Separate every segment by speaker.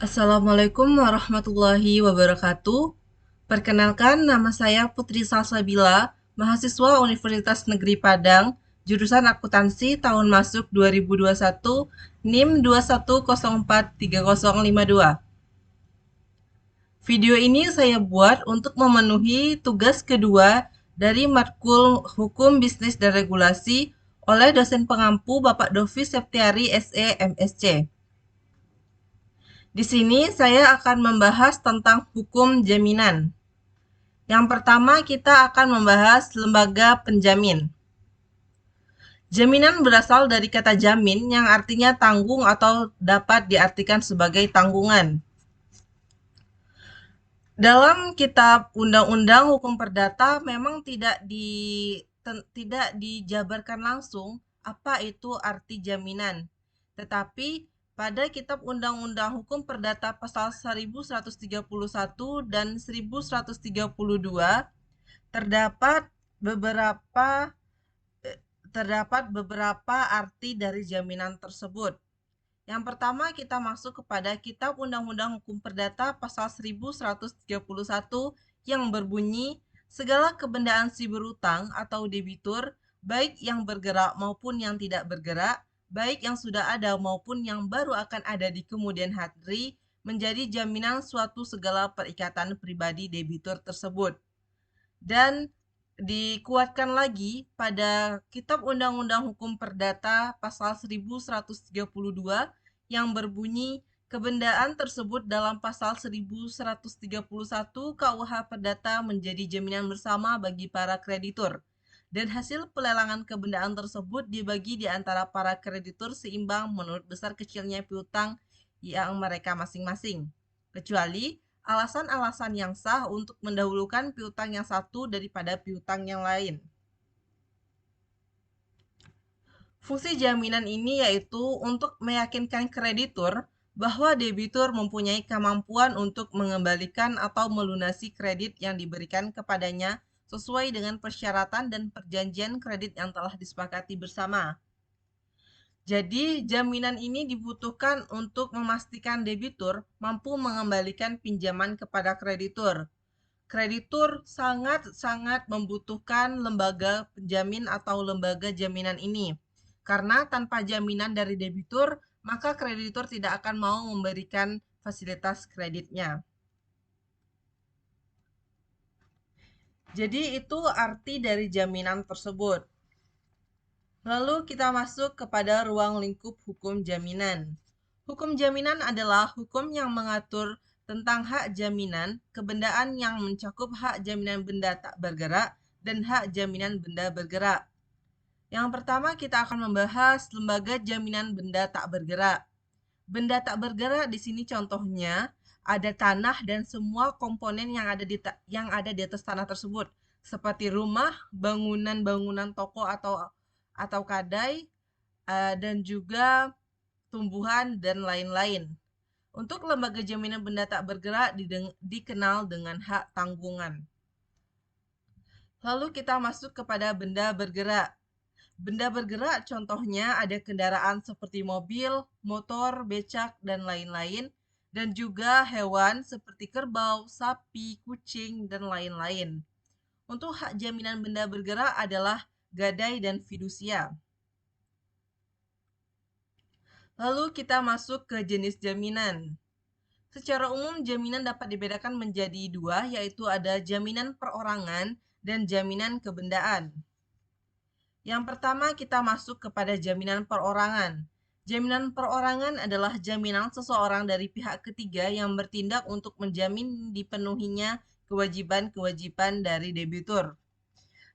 Speaker 1: Assalamualaikum warahmatullahi wabarakatuh. Perkenalkan, nama saya Putri Salsabila, mahasiswa Universitas Negeri Padang, jurusan Akuntansi tahun masuk 2021, NIM 21043052. Video ini saya buat untuk memenuhi tugas kedua dari matkul Hukum Bisnis dan Regulasi oleh dosen pengampu Bapak Dovi Septiari SE MSc. Di sini saya akan membahas tentang hukum jaminan. Yang pertama, kita akan membahas lembaga penjamin. Jaminan berasal dari kata jamin yang artinya tanggung atau dapat diartikan sebagai tanggungan. Dalam kitab Undang-Undang Hukum Perdata memang tidak dijabarkan langsung apa itu arti jaminan. Tetapi pada Kitab Undang-Undang Hukum Perdata pasal 1131 dan 1132 terdapat beberapa terdapat beberapa arti dari jaminan tersebut. Yang pertama, kita masuk kepada Kitab Undang-Undang Hukum Perdata pasal 1131 yang berbunyi, segala kebendaan si berutang atau debitur, baik yang bergerak maupun yang tidak bergerak, baik yang sudah ada maupun yang baru akan ada di kemudian hari, menjadi jaminan suatu segala perikatan pribadi debitur tersebut. Dan dikuatkan lagi pada Kitab Undang-Undang Hukum Perdata pasal 1132 yang berbunyi, kebendaan tersebut dalam pasal 1131 KUH Perdata menjadi jaminan bersama bagi para kreditur, dan hasil pelelangan kebendaan tersebut dibagi di antara para kreditur seimbang menurut besar kecilnya piutang yang mereka masing-masing, kecuali alasan-alasan yang sah untuk mendahulukan piutang yang satu daripada piutang yang lain. Fungsi jaminan ini yaitu untuk meyakinkan kreditur bahwa debitur mempunyai kemampuan untuk mengembalikan atau melunasi kredit yang diberikan kepadanya sesuai dengan persyaratan dan perjanjian kredit yang telah disepakati bersama. Jadi, jaminan ini dibutuhkan untuk memastikan debitur mampu mengembalikan pinjaman kepada kreditur. Kreditur sangat-sangat membutuhkan lembaga penjamin atau lembaga jaminan ini. Karena tanpa jaminan dari debitur, maka kreditur tidak akan mau memberikan fasilitas kreditnya. Jadi itu arti dari jaminan tersebut. Lalu kita masuk kepada ruang lingkup hukum jaminan. Hukum jaminan adalah hukum yang mengatur tentang hak jaminan, kebendaan yang mencakup hak jaminan benda tak bergerak dan hak jaminan benda bergerak. Yang pertama kita akan membahas lembaga jaminan benda tak bergerak. Benda tak bergerak di sini contohnya ada tanah dan semua komponen yang ada di atas tanah tersebut, seperti rumah, bangunan-bangunan toko atau kadai, dan juga tumbuhan dan lain-lain. Untuk lembaga jaminan benda tak bergerak dikenal dengan hak tanggungan. Lalu kita masuk kepada benda bergerak. Benda bergerak contohnya ada kendaraan seperti mobil, motor, becak, dan lain-lain, dan juga hewan seperti kerbau, sapi, kucing, dan lain-lain. Untuk hak jaminan benda bergerak adalah gadai dan fidusia. Lalu kita masuk ke jenis jaminan. Secara umum, jaminan dapat dibedakan menjadi dua, yaitu ada jaminan perorangan dan jaminan kebendaan. Yang pertama, kita masuk kepada jaminan perorangan. Jaminan perorangan adalah jaminan seseorang dari pihak ketiga yang bertindak untuk menjamin dipenuhinya kewajiban-kewajiban dari debitur.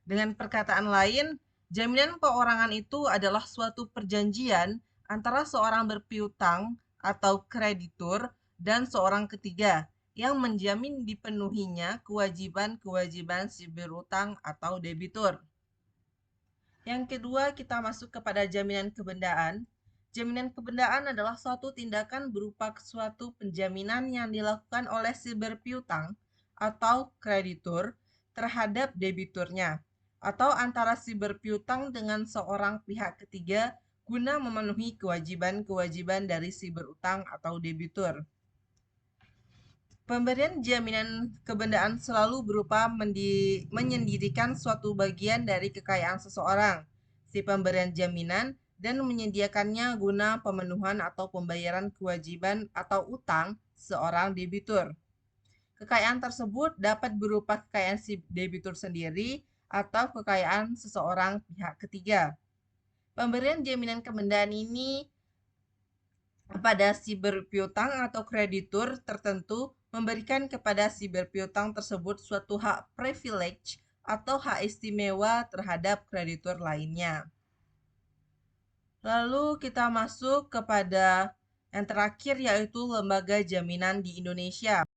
Speaker 1: Dengan perkataan lain, jaminan perorangan itu adalah suatu perjanjian antara seorang berpiutang atau kreditur dan seorang ketiga yang menjamin dipenuhinya kewajiban-kewajiban si berutang atau debitur. Yang kedua, kita masuk kepada jaminan kebendaan. Jaminan kebendaan adalah suatu tindakan berupa suatu penjaminan yang dilakukan oleh si berpiutang atau kreditur terhadap debiturnya, atau antara si berpiutang dengan seorang pihak ketiga guna memenuhi kewajiban-kewajiban dari si berutang atau debitur. Pemberian jaminan kebendaan selalu berupa menyendirikan suatu bagian dari kekayaan seseorang, si pemberian jaminan, dan menyediakannya guna pemenuhan atau pembayaran kewajiban atau utang seorang debitur. Kekayaan tersebut dapat berupa kekayaan si debitur sendiri atau kekayaan seseorang pihak ketiga. Pemberian jaminan kebendaan ini pada si berpiutang atau kreditur tertentu memberikan kepada si berpiutang tersebut suatu hak privilege atau hak istimewa terhadap kreditur lainnya. Lalu kita masuk kepada yang terakhir yaitu lembaga jaminan di Indonesia.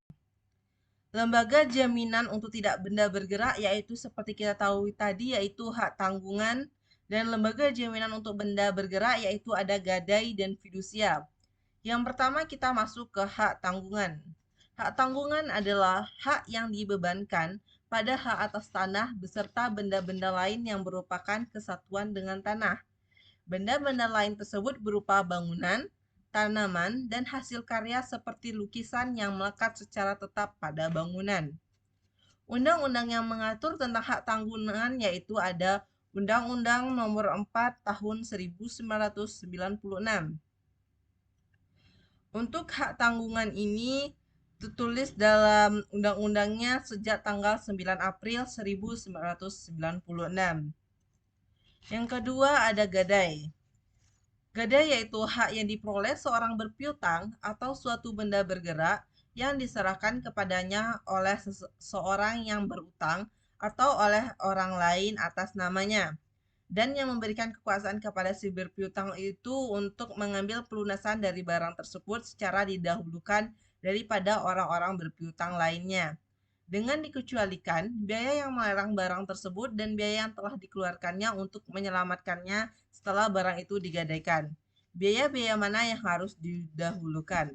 Speaker 1: Lembaga jaminan untuk tidak benda bergerak yaitu seperti kita tahu tadi yaitu hak tanggungan, dan lembaga jaminan untuk benda bergerak yaitu ada gadai dan fidusia. Yang pertama kita masuk ke hak tanggungan. Hak tanggungan adalah hak yang dibebankan pada hak atas tanah beserta benda-benda lain yang merupakan kesatuan dengan tanah. Benda-benda lain tersebut berupa bangunan, tanaman, dan hasil karya seperti lukisan yang melekat secara tetap pada bangunan. Undang-undang yang mengatur tentang hak tanggungan yaitu ada Undang-Undang Nomor 4 Tahun 1996. Untuk hak tanggungan ini tertulis dalam undang-undangnya sejak tanggal 9 April 1996. Yang kedua ada gadai. Gadai yaitu hak yang diperoleh seorang berpiutang atau suatu benda bergerak yang diserahkan kepadanya oleh seseorang yang berutang atau oleh orang lain atas namanya, dan yang memberikan kekuasaan kepada si berpiutang itu untuk mengambil pelunasan dari barang tersebut secara didahulukan daripada orang-orang berpiutang lainnya, dengan dikecualikan biaya yang melarang barang tersebut dan biaya yang telah dikeluarkannya untuk menyelamatkannya setelah barang itu digadaikan. Biaya-biaya mana yang harus didahulukan?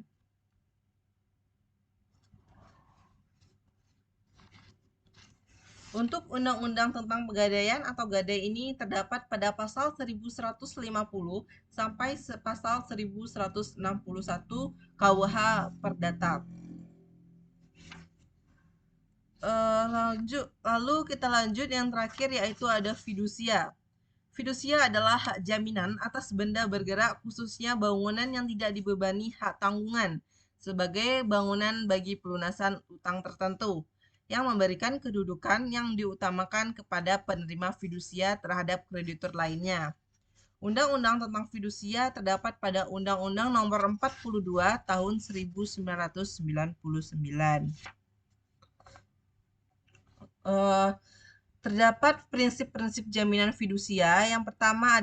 Speaker 1: Untuk undang-undang tentang pegadaian atau gadai ini terdapat pada pasal 1150 sampai pasal 1161 KUH Perdata. Lalu kita lanjut yang terakhir yaitu ada fidusia. Fidusia adalah hak jaminan atas benda bergerak khususnya bangunan yang tidak dibebani hak tanggungan sebagai bangunan bagi pelunasan utang tertentu, yang memberikan kedudukan yang diutamakan kepada penerima fidusia terhadap kreditur lainnya. Undang-undang tentang fidusia terdapat pada Undang-Undang Nomor 42 Tahun 1999. Terdapat prinsip-prinsip jaminan fidusia. Yang pertama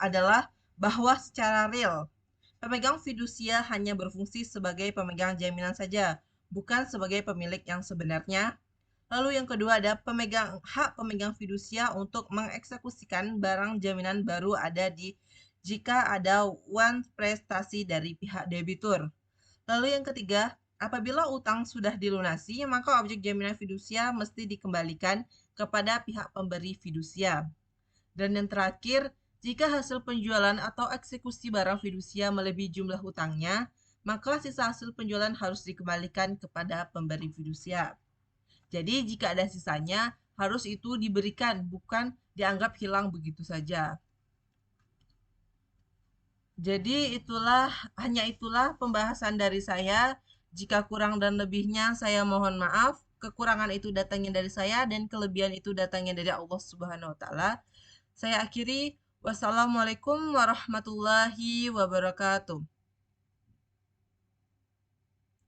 Speaker 1: adalah bahwa secara real, pemegang fidusia hanya berfungsi sebagai pemegang jaminan saja, bukan sebagai pemilik yang sebenarnya. Lalu yang kedua ada hak pemegang fidusia untuk mengeksekusikan barang jaminan baru ada jika ada prestasi dari pihak debitur. Lalu yang ketiga, apabila utang sudah dilunasi, maka objek jaminan fidusia mesti dikembalikan kepada pihak pemberi fidusia. Dan yang terakhir, jika hasil penjualan atau eksekusi barang fidusia melebihi jumlah hutangnya, maka sisa hasil penjualan harus dikembalikan kepada pemberi fidusia. Jadi jika ada sisanya, harus itu diberikan, bukan dianggap hilang begitu saja. Jadi hanya itulah pembahasan dari saya. Jika kurang dan lebihnya saya mohon maaf. Kekurangan itu datangnya dari saya dan kelebihan itu datangnya dari Allah Subhanahu wa taala. Saya akhiri, wassalamualaikum warahmatullahi wabarakatuh.